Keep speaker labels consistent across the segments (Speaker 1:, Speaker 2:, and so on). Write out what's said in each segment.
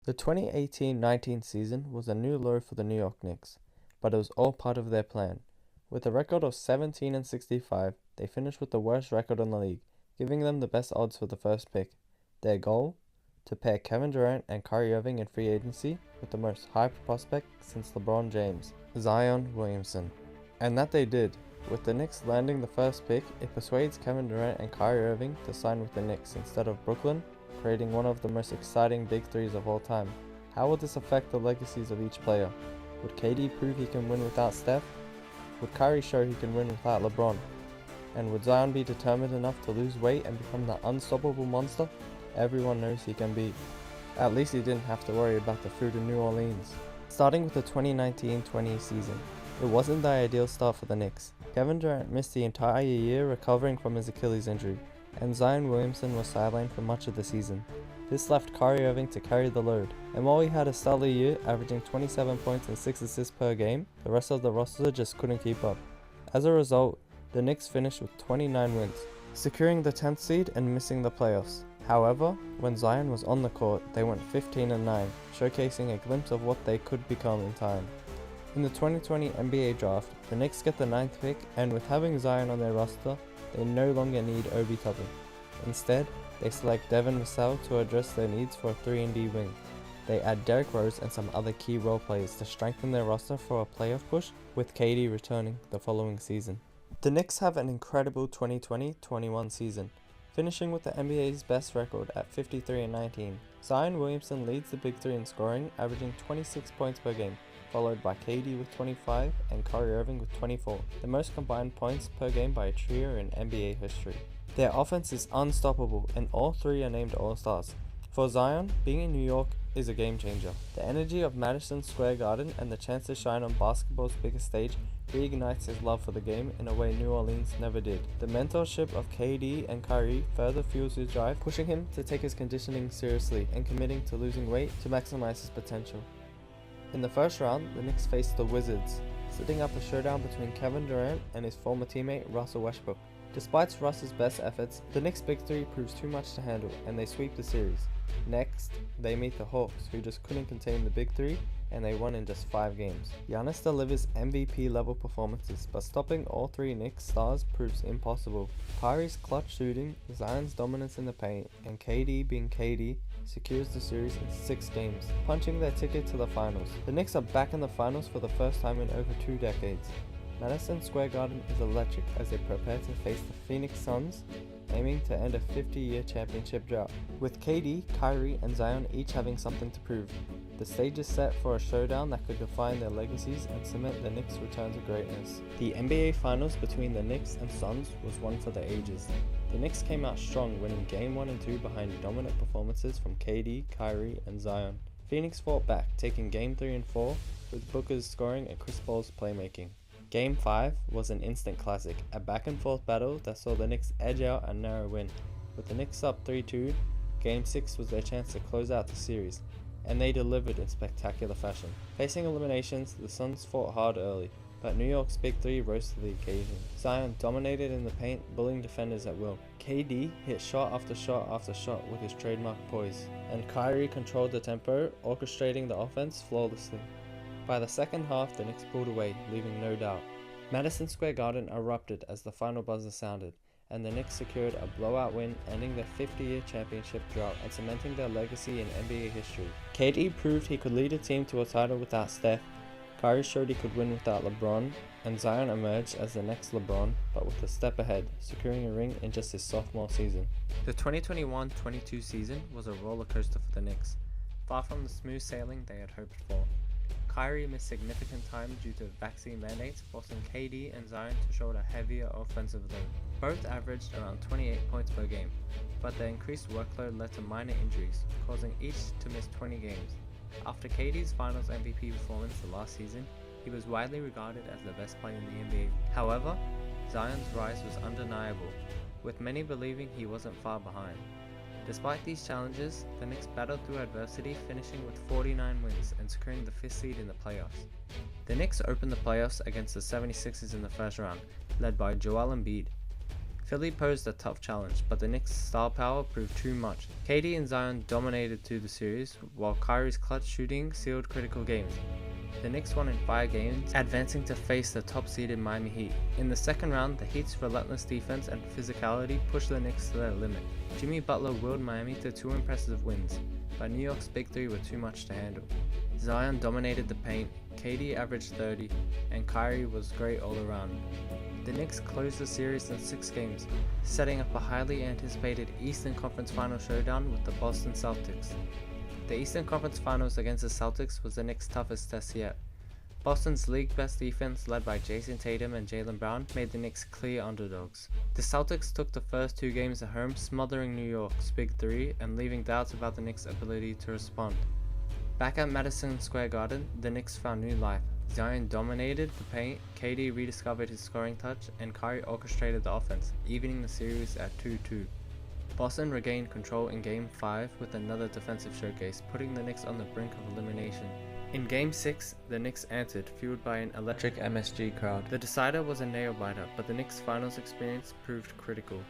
Speaker 1: The 2018-19 season was a new low for the New York Knicks, but it was all part of their plan. With a record of 17-65, they finished with the worst record in the league, giving them the best odds for the first pick. Their goal? To pair Kevin Durant and Kyrie Irving in free agency with the most hyped prospect since LeBron James, Zion Williamson. And that they did. With the Knicks landing the first pick, it persuades Kevin Durant and Kyrie Irving to sign with the Knicks instead of Brooklyn, creating one of the most exciting big threes of all time. How will this affect the legacies of each player? Would KD prove he can win without Steph? Would Kyrie show he can win without LeBron? And would Zion be determined enough to lose weight and become the unstoppable monster everyone knows he can be? At least he didn't have to worry about the food in New Orleans. Starting with the 2019-20 season, it wasn't the ideal start for the Knicks. Kevin Durant missed the entire year recovering from his Achilles injury, and Zion Williamson was sidelined for much of the season. This left Kyrie Irving to carry the load, and while he had a stellar year, averaging 27 points and 6 assists per game, the rest of the roster just couldn't keep up. As a result, the Knicks finished with 29 wins, securing the 10th seed and missing the playoffs. However, when Zion was on the court, they went 15-9, showcasing a glimpse of what they could become in time. In the 2020 NBA draft, the Knicks get the 9th pick, and with having Zion on their roster, they no longer need Obi Toppin. Instead, they select Devin Vassell to address their needs for a 3-and-D wing. They add Derrick Rose and some other key role players to strengthen their roster for a playoff push, with KD returning the following season. The Knicks have an incredible 2020-21 season, finishing with the NBA's best record at 53-19. Zion Williamson leads the Big Three in scoring, averaging 26 points per game, followed by KD with 25 and Kyrie Irving with 24, the most combined points per game by a trio in NBA history. Their offense is unstoppable, and all three are named All-Stars. For Zion, being in New York is a game changer. The energy of Madison Square Garden and the chance to shine on basketball's biggest stage reignites his love for the game in a way New Orleans never did. The mentorship of KD and Kyrie further fuels his drive, pushing him to take his conditioning seriously and committing to losing weight to maximize his potential. In the first round, the Knicks faced the Wizards, setting up a showdown between Kevin Durant and his former teammate Russell Westbrook. Despite Russ's best efforts, the Knicks' Big Three proves too much to handle, and they sweep the series. Next, they meet the Hawks, who just couldn't contain the Big Three, and they won in just 5 games. Giannis delivers MVP-level performances, but stopping all three Knicks stars proves impossible. Kyrie's clutch shooting, Zion's dominance in the paint, and KD being KD secures the series in 6 games, punching their ticket to the finals. The Knicks are back in the finals for the first time in over 2 decades. Madison Square Garden is electric as they prepare to face the Phoenix Suns, aiming to end a 50-year championship drought. With KD, Kyrie, and Zion each having something to prove, the stage is set for a showdown that could define their legacies and cement the Knicks' return to greatness. The NBA Finals between the Knicks and Suns was one for the ages. The Knicks came out strong, winning Game 1 and 2 behind dominant performances from KD, Kyrie, and Zion. Phoenix fought back, taking Game 3 and 4 with Booker's scoring and Chris Paul's playmaking. Game 5 was an instant classic, a back-and-forth battle that saw the Knicks edge out a narrow win. With the Knicks up 3-2, Game 6 was their chance to close out the series, and they delivered in spectacular fashion. Facing eliminations, the Suns fought hard early, but New York's Big Three rose to the occasion. Zion dominated in the paint, bullying defenders at will. KD hit shot after shot after shot with his trademark poise, and Kyrie controlled the tempo, orchestrating the offense flawlessly. By the second half, the Knicks pulled away, leaving no doubt. Madison Square Garden erupted as the final buzzer sounded, and the Knicks secured a blowout win, ending their 50-year championship drought and cementing their legacy in NBA history. KD proved he could lead a team to a title without Steph, Kyrie showed he could win without LeBron, and Zion emerged as the next LeBron, but with a step ahead, securing a ring in just his sophomore season. The 2021-22 season was a roller coaster for the Knicks, far from the smooth sailing they had hoped for. Kyrie missed significant time due to vaccine mandates, forcing KD and Zion to shoulder a heavier offensive load. Both averaged around 28 points per game, but the increased workload led to minor injuries, causing each to miss 20 games. After KD's Finals MVP performance the last season, he was widely regarded as the best player in the NBA. However, Zion's rise was undeniable, with many believing he wasn't far behind. Despite these challenges, the Knicks battled through adversity, finishing with 49 wins and securing the 5th seed in the playoffs. The Knicks opened the playoffs against the 76ers in the first round, led by Joel Embiid. Philly posed a tough challenge, but the Knicks' star power proved too much. KD and Zion dominated through the series, while Kyrie's clutch shooting sealed critical games. The Knicks won in 5 games, advancing to face the top-seeded Miami Heat. In the second round, the Heat's relentless defense and physicality pushed the Knicks to their limit. Jimmy Butler willed Miami to 2 impressive wins, but New York's big three were too much to handle. Zion dominated the paint, KD averaged 30, and Kyrie was great all around. The Knicks closed the series in 6 games, setting up a highly anticipated Eastern Conference Final showdown with the Boston Celtics. The Eastern Conference Finals against the Celtics was the Knicks' toughest test yet. Boston's league-best defense, led by Jason Tatum and Jaylen Brown, made the Knicks clear underdogs. The Celtics took the first 2 games at home, smothering New York's big three and leaving doubts about the Knicks' ability to respond. Back at Madison Square Garden, the Knicks found new life. Zion dominated the paint, KD rediscovered his scoring touch, and Kyrie orchestrated the offense, evening the series at 2-2. Boston regained control in Game 5 with another defensive showcase, putting the Knicks on the brink of elimination. In Game 6, the Knicks answered, fueled by an electric MSG crowd. The decider was a nail-biter, but the Knicks' finals experience proved critical.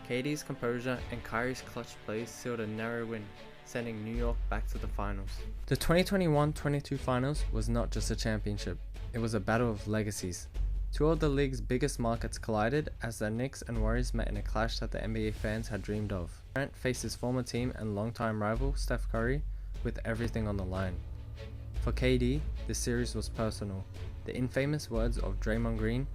Speaker 1: KD's composure and Kyrie's clutch plays sealed a narrow win, sending New York back to the finals. The 2021-22 finals was not just a championship, it was a battle of legacies. 2 of the league's biggest markets collided as the Knicks and Warriors met in a clash that the NBA fans had dreamed of. Durant faced his former team and longtime rival, Steph Curry, with everything on the line. For KD, the series was personal. The infamous words of Draymond Green,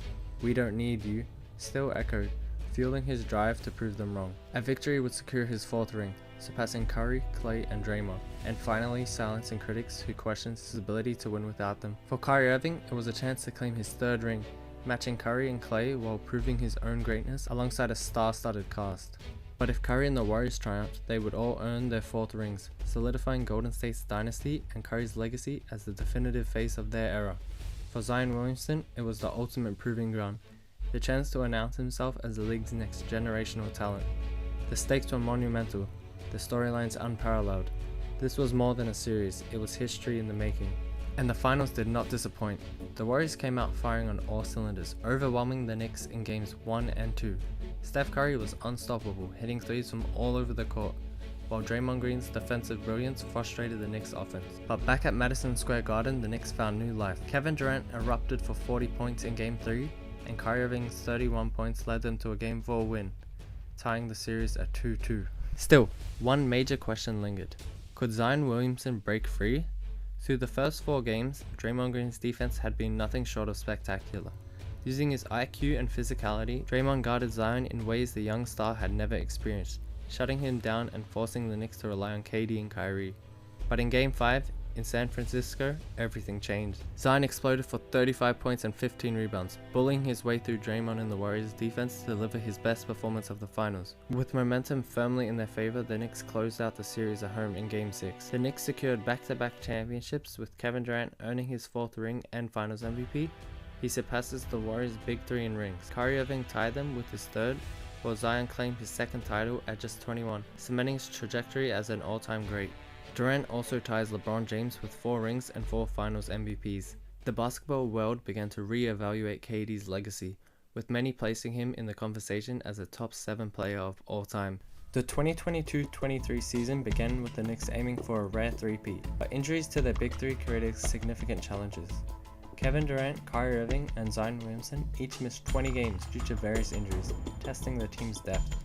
Speaker 1: "We don't need you," still echoed, fueling his drive to prove them wrong. A victory would secure his 4th ring, surpassing Curry, Klay, and Draymond, and finally silencing critics who questioned his ability to win without them. For Kyrie Irving, it was a chance to claim his 3rd ring, matching Curry and Klay while proving his own greatness alongside a star-studded cast. But if Curry and the Warriors triumphed, they would all earn their 4th rings, solidifying Golden State's dynasty and Curry's legacy as the definitive face of their era. For Zion Williamson, it was the ultimate proving ground, the chance to announce himself as the league's next generational talent. The stakes were monumental, the storylines unparalleled. This was more than a series, it was history in the making. And the finals did not disappoint. The Warriors came out firing on all cylinders, overwhelming the Knicks in games 1 and 2. Steph Curry was unstoppable, hitting threes from all over the court, while Draymond Green's defensive brilliance frustrated the Knicks' offense. But back at Madison Square Garden, the Knicks found new life. Kevin Durant erupted for 40 points in Game 3, and Kyrie Irving's 31 points led them to a Game 4 win, tying the series at 2-2. Still, one major question lingered. Could Zion Williamson break free? Through the first 4 games, Draymond Green's defense had been nothing short of spectacular. Using his IQ and physicality, Draymond guarded Zion in ways the young star had never experienced, shutting him down and forcing the Knicks to rely on KD and Kyrie. But in Game 5, in San Francisco, everything changed. Zion exploded for 35 points and 15 rebounds, bullying his way through Draymond and the Warriors' defense to deliver his best performance of the finals. With momentum firmly in their favor, the Knicks closed out the series at home in Game 6. The Knicks secured back-to-back championships, with Kevin Durant earning his 4th ring and Finals MVP. He surpasses the Warriors' big 3 in rings. Kyrie Irving tied them with his 3rd, while Zion claimed his 2nd title at just 21, cementing his trajectory as an all-time great. Durant also ties LeBron James with 4 rings and 4 Finals MVPs. The basketball world began to re-evaluate KD's legacy, with many placing him in the conversation as a top 7 player of all time. The 2022-23 season began with the Knicks aiming for a rare three-peat, but injuries to their big 3 created significant challenges. Kevin Durant, Kyrie Irving, and Zion Williamson each missed 20 games due to various injuries, testing the team's depth.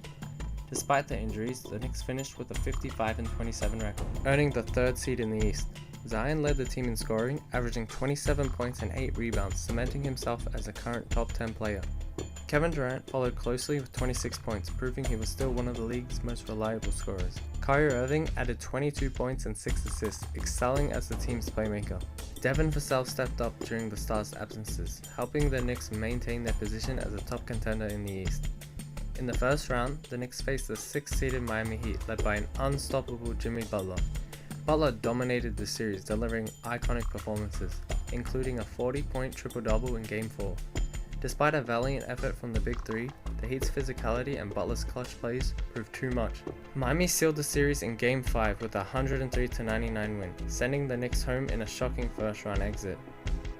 Speaker 1: Despite the injuries, the Knicks finished with a 55-27 record, earning the 3rd seed in the East. Zion led the team in scoring, averaging 27 points and 8 rebounds, cementing himself as a current top 10 player. Kevin Durant followed closely with 26 points, proving he was still one of the league's most reliable scorers. Kyrie Irving added 22 points and 6 assists, excelling as the team's playmaker. Devin Vassell stepped up during the Stars' absences, helping the Knicks maintain their position as a top contender in the East. In the first round, the Knicks faced the 6th-seeded Miami Heat, led by an unstoppable Jimmy Butler. Butler dominated the series, delivering iconic performances, including a 40-point triple-double in Game 4. Despite a valiant effort from the Big Three, the Heat's physicality and Butler's clutch plays proved too much. Miami sealed the series in Game 5 with a 103-99 win, sending the Knicks home in a shocking first-round exit.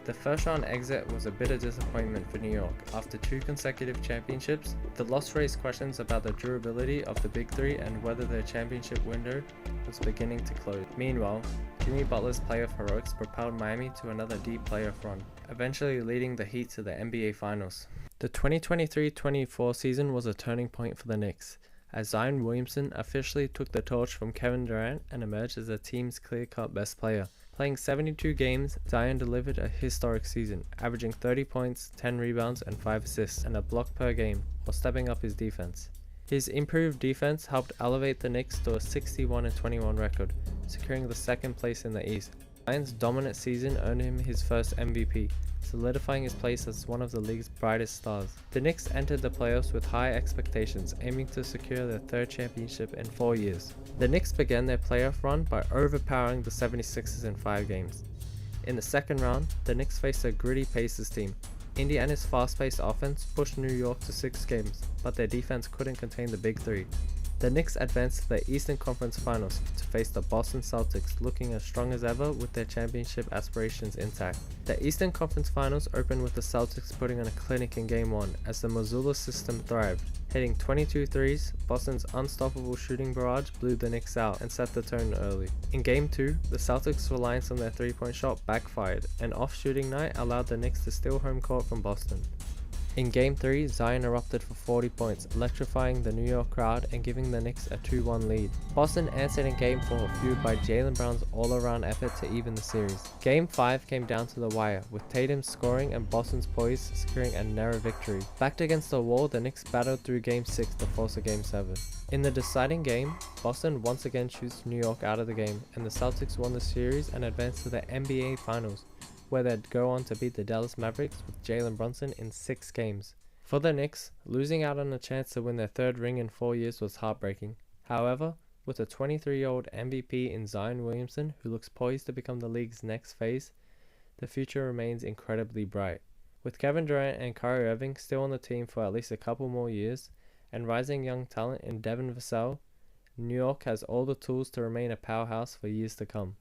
Speaker 1: The first round exit was a bitter disappointment for New York. After 2 consecutive championships, the loss raised questions about the durability of the Big Three and whether their championship window was beginning to close. Meanwhile, Jimmy Butler's playoff heroics propelled Miami to another deep playoff run, eventually leading the Heat to the NBA Finals. The 2023-24 season was a turning point for the Knicks, as Zion Williamson officially took the torch from Kevin Durant and emerged as the team's clear-cut best player. Playing 72 games, Zion delivered a historic season, averaging 30 points, 10 rebounds, and 5 assists, and a block per game, while stepping up his defense. His improved defense helped elevate the Knicks to a 61-21 record, securing the second place in the East. Zion's dominant season earned him his first MVP, solidifying his place as one of the league's brightest stars. The Knicks entered the playoffs with high expectations, aiming to secure their third championship in 4 years. The Knicks began their playoff run by overpowering the 76ers in 5 games. In the second round, the Knicks faced a gritty Pacers team. Indiana's fast-paced offense pushed New York to 6 games, but their defense couldn't contain the Big Three. The Knicks advanced to the Eastern Conference Finals to face the Boston Celtics, looking as strong as ever with their championship aspirations intact. The Eastern Conference Finals opened with the Celtics putting on a clinic in Game 1 as the Mazzulla system thrived. Hitting 22 threes, Boston's unstoppable shooting barrage blew the Knicks out and set the tone early. In Game 2, the Celtics' reliance on their three-point shot backfired, and off-shooting night allowed the Knicks to steal home court from Boston. In Game 3, Zion erupted for 40 points, electrifying the New York crowd and giving the Knicks a 2-1 lead. Boston answered in Game 4, fueled by Jaylen Brown's all-around effort to even the series. Game 5 came down to the wire, with Tatum scoring and Boston's poise securing a narrow victory. Backed against the wall, the Knicks battled through Game 6 to force a Game 7. In the deciding game, Boston once again shoots New York out of the game, and the Celtics won the series and advanced to the NBA Finals, where they'd go on to beat the Dallas Mavericks with Jalen Brunson in 6 games. For the Knicks, losing out on a chance to win their 3rd ring in 4 years was heartbreaking. However, with a 23-year-old MVP in Zion Williamson, who looks poised to become the league's next face, the future remains incredibly bright. With Kevin Durant and Kyrie Irving still on the team for at least a couple more years, and rising young talent in Devin Vassell, New York has all the tools to remain a powerhouse for years to come.